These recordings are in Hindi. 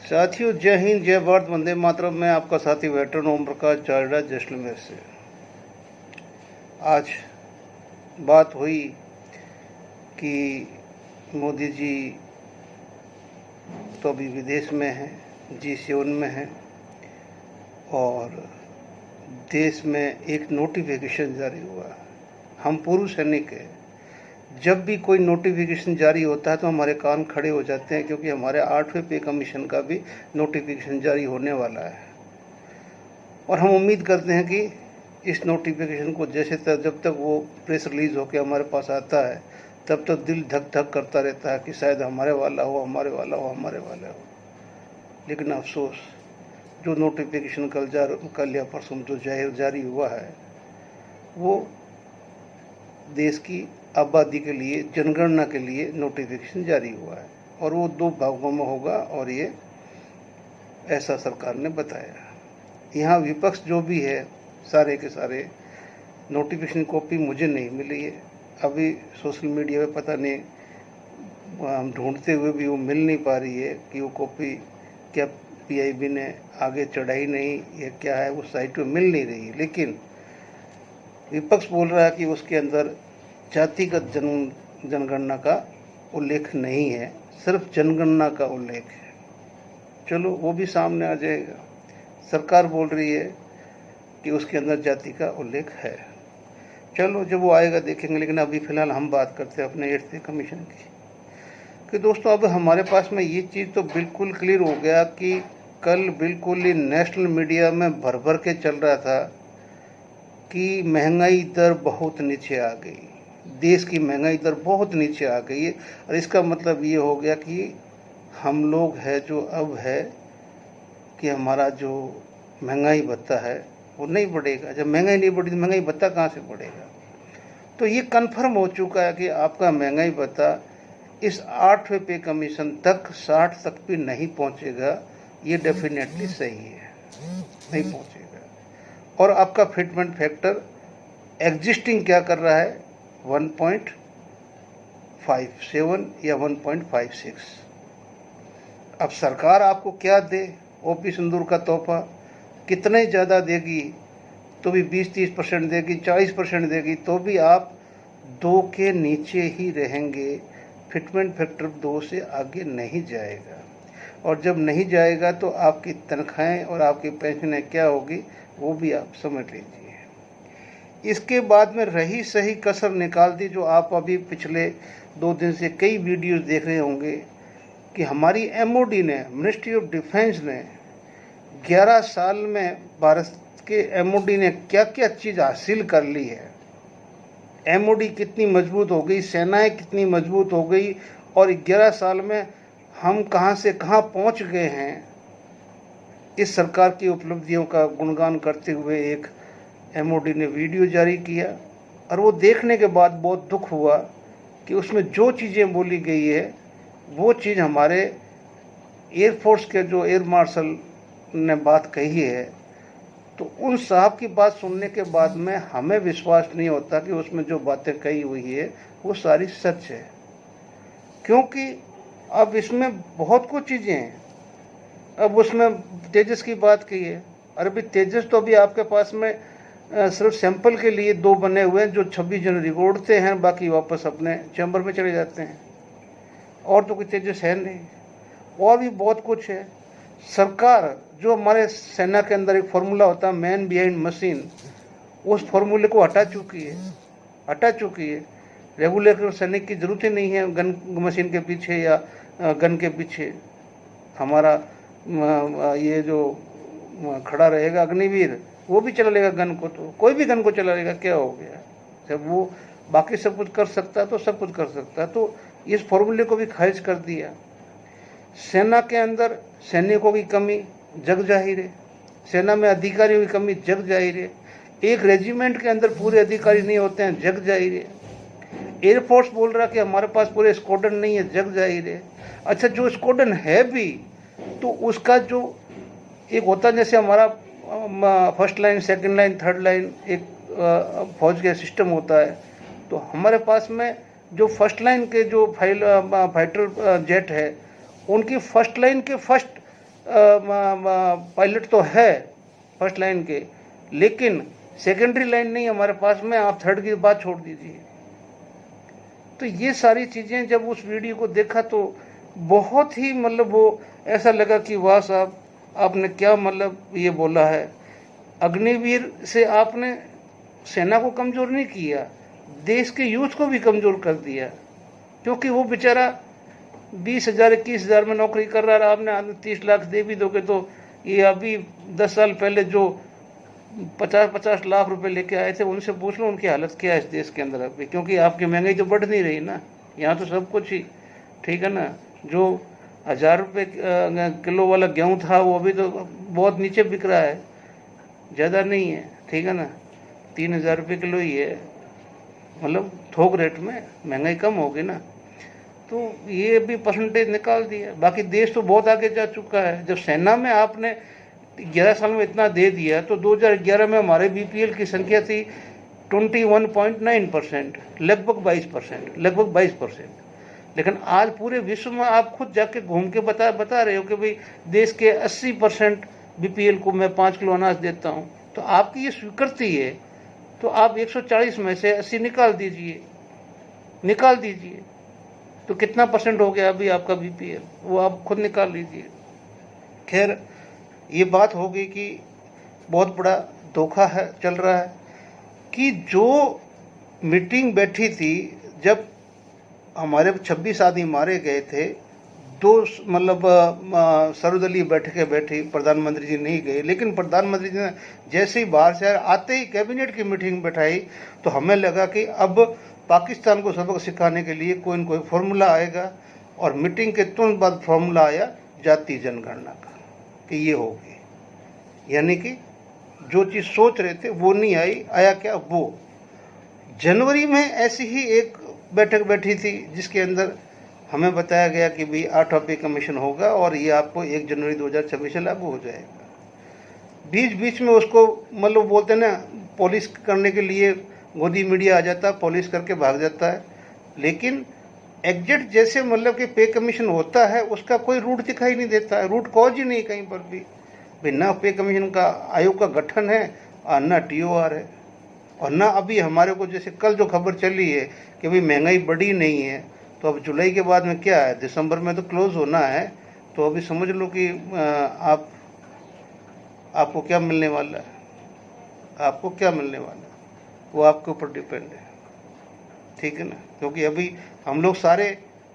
साथियों, जय हिंद, जय भारत, वंदे मातरम। मैं आपका साथी वेटरन ओम प्रकाश चारडा, जैसलमेर से। आज बात हुई कि मोदी जी तो अभी विदेश में हैं, G7 में हैं, और देश में एक नोटिफिकेशन जारी हुआ। हम पूर्व सैनिक हैं, जब भी कोई नोटिफिकेशन जारी होता है तो हमारे कान खड़े हो जाते हैं, क्योंकि हमारे 8वें पे कमीशन का भी नोटिफिकेशन जारी होने वाला है। और हम उम्मीद करते हैं कि इस नोटिफिकेशन को जब तक वो प्रेस रिलीज़ होकर हमारे पास आता है, तब तक दिल धक धक करता रहता है कि शायद हमारे वाला हो, हमारे वाला हो, हमारे वाला हो। लेकिन अफसोस, जो नोटिफिकेशन कल या परसों जो जारी हुआ है, वो देश की आबादी के लिए, जनगणना के लिए नोटिफिकेशन जारी हुआ है, और वो 2 भागों में होगा, और ये ऐसा सरकार ने बताया। यहाँ विपक्ष जो भी है, सारे के सारे, नोटिफिकेशन कॉपी मुझे नहीं मिली है। अभी सोशल मीडिया पे पता नहीं, हम ढूंढते हुए भी वो मिल नहीं पा रही है कि वो कॉपी क्या PIB ने आगे चढ़ाई नहीं, ये क्या है, वो साइट पे मिल नहीं रही है। लेकिन विपक्ष बोल रहा है कि उसके अंदर जातिगत जनगणना का उल्लेख नहीं है, सिर्फ जनगणना का उल्लेख है। चलो, वो भी सामने आ जाएगा। सरकार बोल रही है कि उसके अंदर जाति का उल्लेख है। चलो, जब वो आएगा देखेंगे। लेकिन अभी फ़िलहाल हम बात करते हैं अपने 8वें कमीशन की। कि दोस्तों, अब हमारे पास में ये चीज़ तो बिल्कुल क्लियर हो गया कि कल बिल्कुल ही नेशनल मीडिया में भर भर के चल रहा था कि महंगाई दर बहुत नीचे आ गई, देश की महंगाई दर बहुत नीचे आ गई है। और इसका मतलब ये हो गया कि हम लोग है जो अब है कि हमारा जो महंगाई भत्ता है वो नहीं बढ़ेगा। जब महंगाई नहीं बढ़ी तो महंगाई भत्ता कहाँ से बढ़ेगा? तो ये कन्फर्म हो चुका है कि आपका महंगाई भत्ता इस 8वें पे कमीशन तक 60 तक भी नहीं पहुँचेगा। ये डेफिनेटली सही है, नहीं पहुँचेगा। और आपका फिटमेंट फैक्टर एग्जिस्टिंग क्या कर रहा है? 1.57 या 1.56। अब सरकार आपको क्या दे? OP सिंदूर का तोहफा कितने ज़्यादा देगी तो भी 20-30% देगी, 40% देगी तो भी आप 2 के नीचे ही रहेंगे। फिटमेंट फैक्टर 2 से आगे नहीं जाएगा। और जब नहीं जाएगा तो आपकी तनख्वाहें और आपकी पेंशनें क्या होगी, वो भी आप समझ लीजिए। इसके बाद में रही सही कसर निकाल दी, जो आप अभी पिछले 2 दिन से कई वीडियोस देख रहे होंगे कि हमारी MOD ने, मिनिस्ट्री ऑफ डिफेंस ने 11 साल में भारत के MOD ने क्या क्या चीज़ हासिल कर ली है। MOD कितनी मजबूत हो गई, सेनाएं कितनी मजबूत हो गई, और 11 साल में हम कहां से कहां पहुंच गए हैं। इस सरकार की उपलब्धियों का गुणगान करते हुए एक MOD ने वीडियो जारी किया, और वो देखने के बाद बहुत दुख हुआ कि उसमें जो चीज़ें बोली गई है वो चीज़ हमारे एयरफोर्स के जो एयर मार्शल ने बात कही है, तो उन साहब की बात सुनने के बाद में हमें विश्वास नहीं होता कि उसमें जो बातें कही हुई है वो सारी सच है। क्योंकि अब इसमें बहुत कुछ चीज़ें हैं। अब उसमें तेजस की बात की है। अरे भाई, तेजस तो अभी आपके पास में सिर्फ सैंपल के लिए 2 बने हुए हैं, जो 26 जनवरी को उड़ते हैं, बाकी वापस अपने चैम्बर में चले जाते हैं। और तो कोई तेजस है नहीं। और भी बहुत कुछ है। सरकार, जो हमारे सेना के अंदर एक फार्मूला होता है, मैन बिहाइंड मशीन, उस फार्मूले को हटा चुकी है। रेगुलर सैनिक की जरूरत ही नहीं है गन मशीन के पीछे या गन के पीछे। हमारा ये जो खड़ा रहेगा अग्निवीर, वो भी चला लेगा गन को, तो कोई भी गन को चला लेगा। क्या हो गया? जब वो बाकी सब कुछ कर सकता है तो सब कुछ कर सकता है। तो इस फॉर्मूले को भी खारिज कर दिया। सेना के अंदर सैनिकों की कमी जग जाहिर है, सेना में अधिकारियों की कमी जग जाहिर है। एक रेजिमेंट के अंदर पूरे अधिकारी नहीं होते हैं, जग जाहिर है। एयरफोर्स बोल रहा कि हमारे पास पूरे स्क्वाड्रन नहीं है, जग जाहिर है। अच्छा, जो स्क्वाड्रन है भी तो उसका जो एक होता है, जैसे हमारा first line, second line, third line, एक फौज का सिस्टम होता है। तो हमारे पास में जो फर्स्ट लाइन के जो फाइटर जेट है, उनकी फर्स्ट लाइन के फर्स्ट पायलट तो है फर्स्ट लाइन के, लेकिन सेकेंडरी लाइन नहीं हमारे पास में, आप थर्ड की बात छोड़ दीजिए। तो ये सारी चीज़ें जब उस वीडियो को देखा तो बहुत ही मतलब वो ऐसा लगा कि वाह साहब, आपने क्या मतलब ये बोला है। अग्निवीर से आपने सेना को कमज़ोर नहीं किया, देश के यूथ को भी कमज़ोर कर दिया, क्योंकि वो बेचारा 20,000 21,000 में नौकरी कर रहा है। आपने 30 लाख दे भी दोगे तो ये अभी 10 साल पहले जो 50-50 लाख रुपए लेके आए थे उनसे पूछ लो उनकी हालत क्या है इस देश के अंदर अभी, क्योंकि आपकी महंगाई तो बढ़ नहीं रही ना, यहाँ तो सब कुछ ही ठीक है ना। जो 1,000 रुपये किलो वाला गेहूँ था वो अभी तो बहुत नीचे बिक रहा है, ज़्यादा नहीं है, ठीक है ना, 3,000 रुपये किलो ही है, मतलब थोक रेट में महंगाई कम होगी ना। तो ये भी परसेंटेज निकाल दिया। बाकी देश तो बहुत आगे जा चुका है। जब सेना में आपने 11 साल में इतना दे दिया तो 2011 में हमारे बीपीएल की संख्या थी 21.9%, लगभग 22%। लेकिन आज पूरे विश्व में आप खुद जाके घूम के बता रहे हो कि भाई देश के 80% बीपीएल को मैं 5 किलो अनाज देता हूँ। तो आपकी ये स्वीकृति है, तो आप 140 में से 80 निकाल दीजिए तो कितना परसेंट हो गया अभी आपका बीपीएल, वो आप खुद निकाल लीजिए। खैर, ये बात हो गई कि बहुत बड़ा धोखा है चल रहा है कि जो मीटिंग बैठी थी जब हमारे 26 आदमी मारे गए थे, दो मतलब सर्वदलीय बैठकें बैठी, प्रधानमंत्री जी नहीं गए, लेकिन प्रधानमंत्री जी ने जैसे ही बाहर से आते ही कैबिनेट की मीटिंग बैठाई तो हमें लगा कि अब पाकिस्तान को सबक सिखाने के लिए कोई न कोई फॉर्मूला आएगा। और मीटिंग के तुरंत बाद फॉर्मूला आया जातीय जनगणना का कि ये होगी, यानी कि जो चीज़ सोच रहे थे वो नहीं आई, आया क्या, वो जनवरी में ऐसी ही एक बैठक बैठी थी जिसके अंदर हमें बताया गया कि भाई 8वां पे कमीशन होगा और ये आपको 1 जनवरी 2026 से लागू हो जाएगा। बीच में उसको मतलब बोलते हैं ना, पॉलिश करने के लिए गोदी मीडिया आ जाता है, पॉलिश करके भाग जाता है, लेकिन एग्जिट जैसे मतलब कि पे कमीशन होता है उसका कोई रूट दिखाई नहीं देता है, रूट कॉज ही नहीं कहीं पर भी। भाई ना पे कमीशन का आयोग का गठन है और ना टीओआर है, और ना अभी हमारे को जैसे कल जो खबर चली है कि भाई महंगाई बढ़ी नहीं है, तो अब जुलाई के बाद में क्या है, दिसंबर में तो क्लोज होना है, तो अभी समझ लो कि आपको क्या मिलने वाला है, वो आपके ऊपर डिपेंड है, ठीक है ना। क्योंकि अभी हम लोग सारे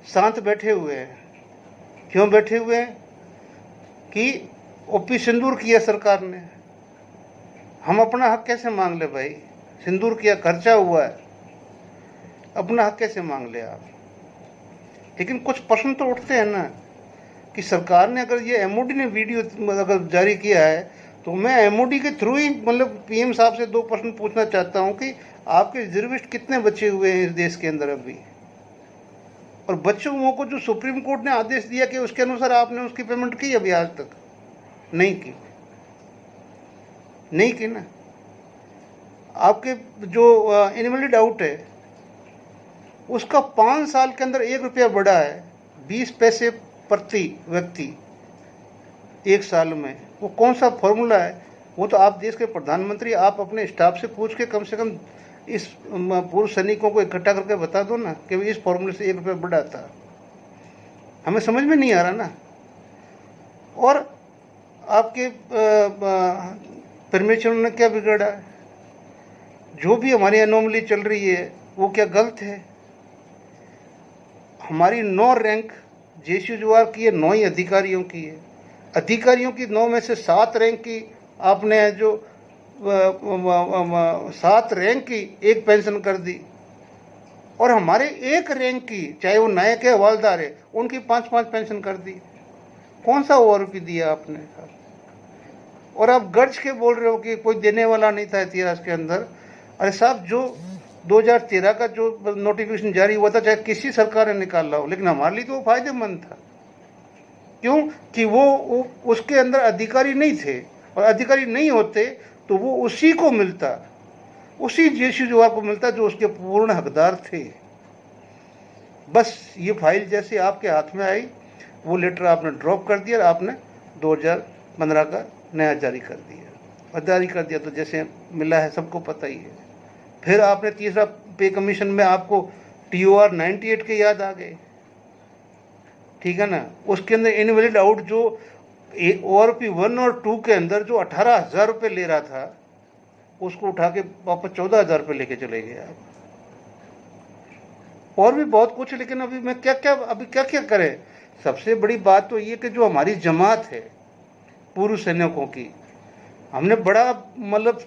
शांत बैठे हुए हैं। क्यों बैठे हुए हैं कि ओपी सिंदूर किया सरकार ने, हम अपना हक कैसे मांग ले भाई, सिंदूर किया, खर्चा हुआ है, अपना हक कैसे मांग ले आप। लेकिन कुछ प्रश्न तो उठते हैं ना कि सरकार ने अगर ये एमओडी ने वीडियो अगर जारी किया है तो मैं एमओडी के थ्रू ही मतलब पीएम साहब से 2 प्रश्न पूछना चाहता हूं कि आपके रिजर्विस्ट कितने बचे हुए हैं इस देश के अंदर अभी, और बच्चों को जो सुप्रीम कोर्ट ने आदेश दिया कि उसके अनुसार आपने उसकी पेमेंट की, अभी आज तक नहीं की ना। आपके जो इनवैलिड आउट है उसका 5 साल के अंदर 1 रुपया बढ़ा है, 20 पैसे प्रति व्यक्ति 1 साल में। वो कौन सा फॉर्मूला है, वो तो आप देश के प्रधानमंत्री, आप अपने स्टाफ से पूछ के कम से कम इस पूर्व सैनिकों को इकट्ठा करके बता दो ना कि इस फॉर्मूले से 1 रुपया बढ़ा था। हमें समझ में नहीं आ रहा ना। और आपके परमेश्वर ने क्या बिगड़ा है, जो भी हमारी अनोमली चल रही है वो क्या गलत है। हमारी 9 रैंक जेसीयू जवार की है, 9 ही अधिकारियों की है, अधिकारियों की 9 में से 7 रैंक की आपने जो 7 रैंक की 1 पेंशन कर दी, और हमारे 1 रैंक की, चाहे वो नायक है हवालदार है, उनकी 5-5 पेंशन कर दी। कौन सा ओवरपी दिया आपने? और आप गर्ज के बोल रहे हो कि कोई देने वाला नहीं था इतिहास के अंदर। अरे साहब, जो 2013 का जो नोटिफिकेशन जारी हुआ था, चाहे किसी सरकार ने निकाला हो, लेकिन हमारे लिए तो वो फायदेमंद था। क्यों कि वो उसके अंदर अधिकारी नहीं थे, और अधिकारी नहीं होते तो वो उसी को मिलता, उसी जेसी जवार को मिलता जो उसके पूर्ण हकदार थे। बस ये फाइल जैसे आपके हाथ में आई, वो लेटर आपने ड्रॉप कर दिया, आपने 2015 का नया जारी कर दिया, और जारी कर दिया तो जैसे मिला है सबको पता ही है। फिर आपने तीसरा पे कमीशन में आपको TOR 98 के याद आ गए, ठीक है ना। उसके अंदर इनवैलिड आउट जो ORP 1 और 2 के अंदर जो 18,000 रुपये ले रहा था, उसको उठा के वापस 14,000 रुपये लेके चले गए आप। और भी बहुत कुछ, लेकिन अभी मैं क्या क्या करें। सबसे बड़ी बात तो ये कि जो हमारी जमात है पूर्व सैनिकों की, हमने बड़ा मतलब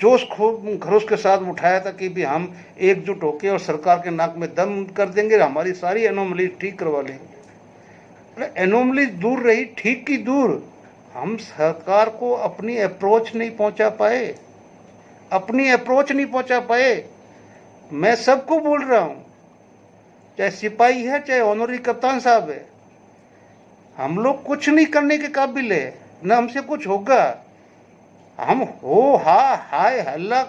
जोश खरोश के साथ उठाया था कि भी हम एकजुट होकर और सरकार के नाक में दम कर देंगे, हमारी सारी एनोमली ठीक करवा लेंगे। एनोमली दूर रही, ठीक की दूर, हम सरकार को अपनी अप्रोच नहीं पहुंचा पाए। मैं सबको बोल रहा हूं, चाहे सिपाही है चाहे ऑनरी कप्तान साहब है, हम लोग कुछ नहीं करने के काबिल है, न हमसे कुछ होगा। हम हो हाय हल्ला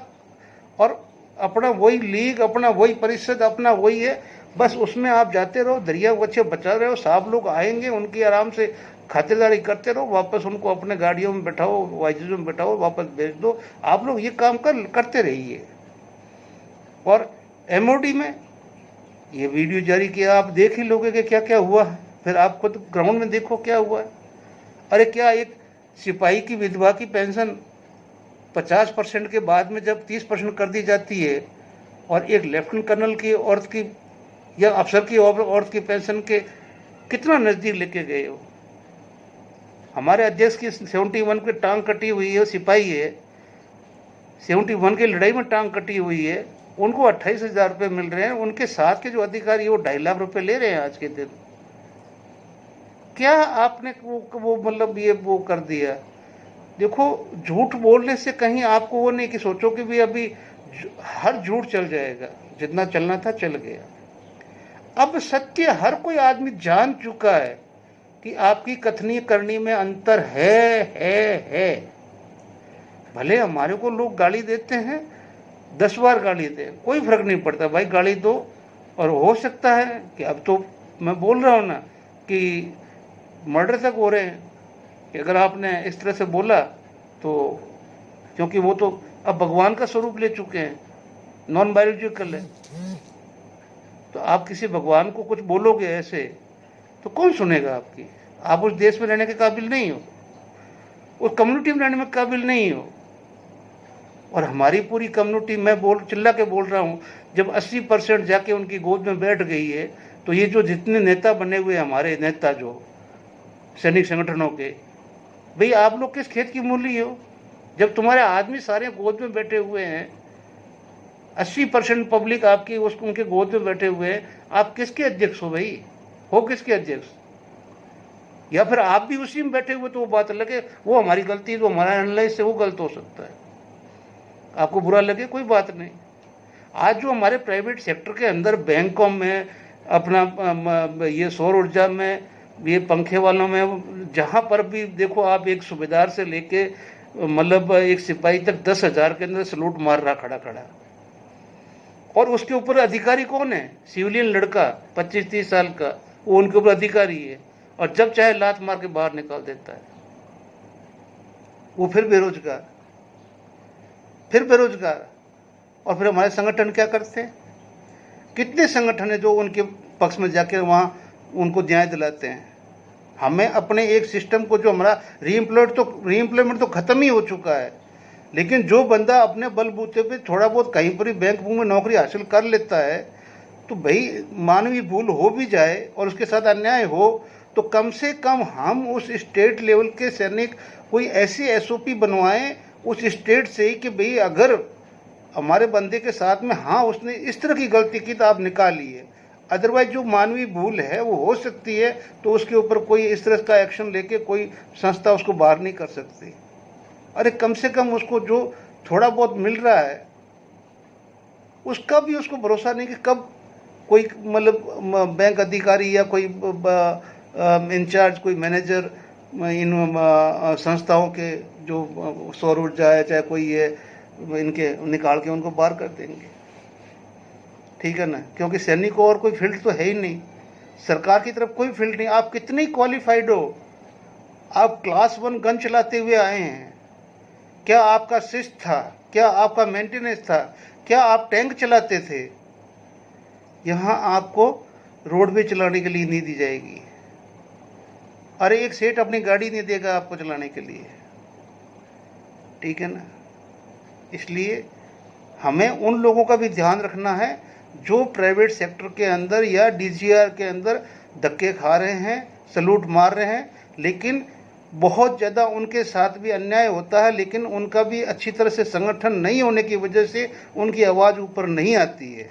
और अपना वही लीग, अपना वही परिषद, अपना वही है, बस उसमें आप जाते रहो, दरिया बच्चे बचा रहे हो। साहब लोग आएंगे, उनकी आराम से खातिरदारी करते रहो, वापस उनको अपने गाड़ियों में बैठाओ, वाइजों में बैठाओ, वापस भेज दो। आप लोग ये काम करते रहिए। और MOD में ये वीडियो जारी किया, आप देख ही लोगे कि क्या क्या हुआ। फिर आप खुद ग्राउंड में देखो क्या हुआ। अरे क्या एक सिपाही की विधवा की पेंशन 50% के बाद में जब 30% कर दी जाती है, और एक लेफ्टिनेंट कर्नल की औरत की या अफसर की औरत की पेंशन के कितना नज़दीक लेके गए हो। हमारे अध्यक्ष की 71 की टांग कटी हुई है, सिपाही है, 71 की लड़ाई में टांग कटी हुई है, उनको 28,000 रुपये मिल रहे हैं। उनके साथ के जो अधिकारी वो 2.5 लाख रुपये ले रहे हैं आज के दिन। क्या आपने वो मतलब ये वो कर दिया। देखो, झूठ बोलने से कहीं आपको वो नहीं कि सोचो कि भी अभी हर झूठ चल जाएगा, जितना चलना था चल गया। अब सत्य हर कोई आदमी जान चुका है कि आपकी कथनी करनी में अंतर है। भले हमारे को लोग गाली देते हैं, 10 बार गाली दें, कोई फर्क नहीं पड़ता भाई, गाली दो। और हो सकता है कि अब तो मैं बोल रहा हूँ ना कि मर्डर तक हो रहे हैं कि अगर आपने इस तरह से बोला तो, क्योंकि वो तो अब भगवान का स्वरूप ले चुके हैं, नॉन बायोलॉजिकल है। तो आप किसी भगवान को कुछ बोलोगे ऐसे तो कौन सुनेगा आपकी। आप उस देश में रहने के काबिल नहीं हो, उस कम्युनिटी में रहने में काबिल नहीं हो। और हमारी पूरी कम्युनिटी, मैं चिल्ला के बोल रहा हूँ, जब 80% जाके उनकी गोद में बैठ गई है, तो ये जो जितने नेता बने हुए हमारे नेता जो सैनिक संगठनों के, भाई आप लोग किस खेत की मूली हो। जब तुम्हारे आदमी सारे गोद में बैठे हुए हैं, 80% पब्लिक आपकी उनके गोद में बैठे हुए हैं, आप किसके अध्यक्ष हो भाई, हो किसके अध्यक्ष। या फिर आप भी उसी में बैठे हुए तो वो बात अलग है, वो हमारी गलती है, तो हमारा एनालाइज से वो गलत हो सकता है, आपको बुरा लगे कोई बात नहीं। आज जो हमारे प्राइवेट सेक्टर के अंदर बैंकों में, अपना ये सौर ऊर्जा में, ये पंखे वालों में, जहाँ पर भी देखो आप, एक सूबेदार से लेके मतलब एक सिपाही तक 10,000 के अंदर सलूट मार रहा खड़ा। और उसके ऊपर अधिकारी कौन है, सिविलियन लड़का 25-30 साल का, वो उनके ऊपर अधिकारी है। और जब चाहे लात मार के बाहर निकाल देता है। वो फिर बेरोजगार। और फिर हमारे संगठन क्या करते हैं, कितने संगठन है जो उनके पक्ष में जाके वहाँ उनको न्याय दिलाते हैं। हमें अपने एक सिस्टम को, जो हमारा रीएम्प्लॉयमेंट तो खत्म ही हो चुका है, लेकिन जो बंदा अपने बलबूते पे थोड़ा बहुत कहीं पर भी बैंक में नौकरी हासिल कर लेता है, तो भाई मानवीय भूल हो भी जाए और उसके साथ अन्याय हो, तो कम से कम हम उस स्टेट लेवल के सैनिक कोई ऐसी SOP बनवाएं उस स्टेट से ही कि भाई अगर हमारे बंदे के साथ में, हाँ उसने इस तरह की गलती की तो आप निकालिए। अदरवाइज जो मानवीय भूल है वो हो सकती है, तो उसके ऊपर कोई इस तरह का एक्शन लेके कोई संस्था उसको बाहर नहीं कर सकती। अरे कम से कम उसको जो थोड़ा बहुत मिल रहा है उसका भी उसको भरोसा नहीं कि कब कोई मतलब बैंक अधिकारी या कोई इंचार्ज, कोई मैनेजर इन संस्थाओं के जो सौर ऊर्जा है चाहे कोई है, इनके निकाल के उनको बाहर कर देंगे, ठीक है ना। क्योंकि सैनिक को और कोई फील्ड तो है ही नहीं, सरकार की तरफ कोई फील्ड नहीं। आप कितने क्वालिफाइड हो, आप क्लास 1 गन चलाते हुए आए हैं, क्या आपका शिस्त था, क्या आपका मेंटेनेंस था, क्या आप टैंक चलाते थे? यहाँ आपको रोडवे चलाने के लिए नहीं दी जाएगी। अरे एक सेठ अपनी गाड़ी नहीं देगा आपको चलाने के लिए, ठीक है ना। इसलिए हमें उन लोगों का भी ध्यान रखना है जो प्राइवेट सेक्टर के अंदर या डीजीआर के अंदर धक्के खा रहे हैं, सलूट मार रहे हैं, लेकिन बहुत ज़्यादा उनके साथ भी अन्याय होता है, लेकिन उनका भी अच्छी तरह से संगठन नहीं होने की वजह से उनकी आवाज़ ऊपर नहीं आती है।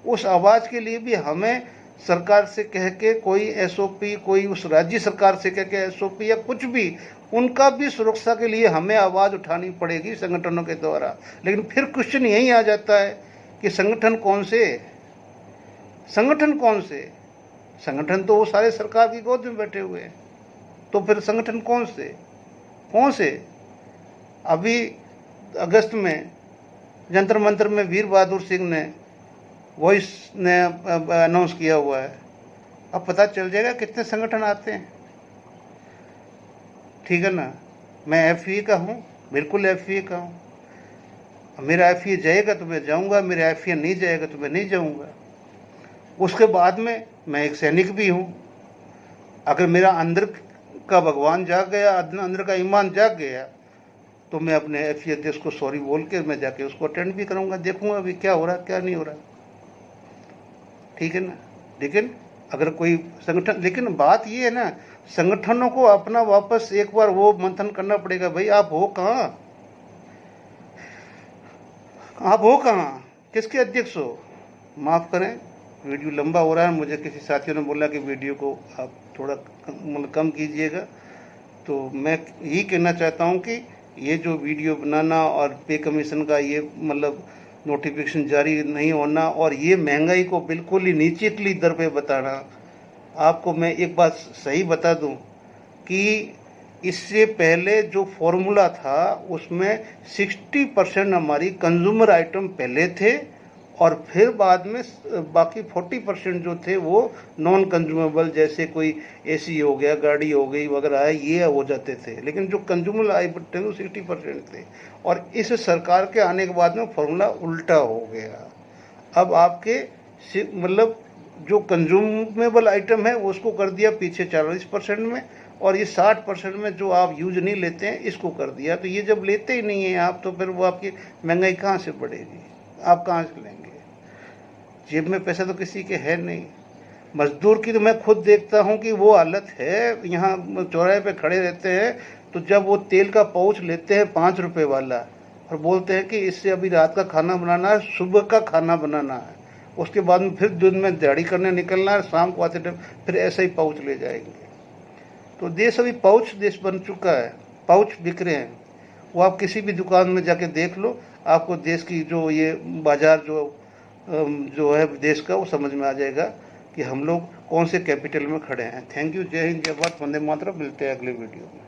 उस आवाज़ के लिए भी हमें सरकार से कह के कोई एसओपी, कोई उस राज्य सरकार से कह के एसओपी या कुछ भी, उनका भी सुरक्षा के लिए हमें आवाज़ उठानी पड़ेगी संगठनों के द्वारा। लेकिन फिर क्वेश्चन यही आ जाता है कि संगठन कौन से, संगठन कौन से? संगठन तो वो सारे सरकार की गोद में बैठे हुए हैं, तो फिर संगठन कौन से, कौन से? अभी अगस्त में जंतर मंतर में वीर बहादुर सिंह ने वॉइस ने अनाउंस किया हुआ है। अब पता चल जाएगा कितने संगठन आते हैं, ठीक है ना। मैं एफईए का हूँ, बिल्कुल एफईए का हूँ। मेरा एफईए जाएगा तो मैं जाऊँगा, मेरा एफईए नहीं जाएगा तो मैं नहीं जाऊँगा। उसके बाद में मैं एक सैनिक भी हूँ। अगर मेरा अंदर का भगवान जाग गया, अंदर का ईमान जाग गया, तो मैं अपने एफईए अध्यक्ष को सॉरी बोल के मैं जाके उसको अटेंड भी करूँगा, देखूँगा अभी क्या हो रहा है क्या नहीं हो रहा, ठीक है ना। लेकिन अगर कोई संगठन, लेकिन बात ये है ना, संगठनों को अपना वापस एक बार वो मंथन करना पड़ेगा, भाई आप हो कहाँ, आप हो कहाँ, किसके अध्यक्ष हो? माफ़ करें, वीडियो लंबा हो रहा है। मुझे किसी साथियों ने बोला कि वीडियो को आप थोड़ा कम कीजिएगा। तो मैं यही कहना चाहता हूँ कि ये जो वीडियो बनाना और पे कमीशन का ये मतलब नोटिफिकेशन जारी नहीं होना, और ये महंगाई को बिल्कुल ही नीचली दर पे बताना। आपको मैं एक बात सही बता दूं कि इससे पहले जो फॉर्मूला था उसमें 60% हमारी कंज्यूमर आइटम पहले थे, और फिर बाद में बाकी 40% जो थे वो नॉन कंज्यूमेबल, जैसे कोई एसी हो गया, गाड़ी हो गई वगैरह, ये हो जाते थे। लेकिन जो कंज्यूमर आइटम थे वो 60% थे, और इस सरकार के आने के बाद में फॉर्मूला उल्टा हो गया। अब आपके मतलब जो कंज्यूमेबल आइटम है उसको कर दिया पीछे 40% में, और ये 60% में जो आप यूज नहीं लेते हैं इसको कर दिया। तो ये जब लेते ही नहीं हैं आप, तो फिर वो आपकी महंगाई कहाँ से बढ़ेगी, आप कहाँ से लेंगे? जेब में पैसा तो किसी के है नहीं। मजदूर की तो मैं खुद देखता हूँ कि वो हालत है, यहाँ चौराहे पे खड़े रहते हैं, तो जब वो तेल का पाउच लेते हैं 5 रुपये वाला, और बोलते हैं कि इससे अभी रात का खाना बनाना है, सुबह का खाना बनाना है, उसके बाद में फिर दिन में दिहाड़ी करने निकलना है, शाम को आते टाइम फिर ऐसा ही पाउच ले जाएंगे। तो देश अभी पाउच देश बन चुका है, पाउच बिक रहे हैं। वो आप किसी भी दुकान में जाके देख लो, आपको देश की जो ये बाजार जो है देश का, वो समझ में आ जाएगा कि हम लोग कौन से कैपिटल में खड़े हैं। थैंक यू, जय हिंद, जय भारत, वंदे मातरम। मिलते हैं अगले वीडियो में।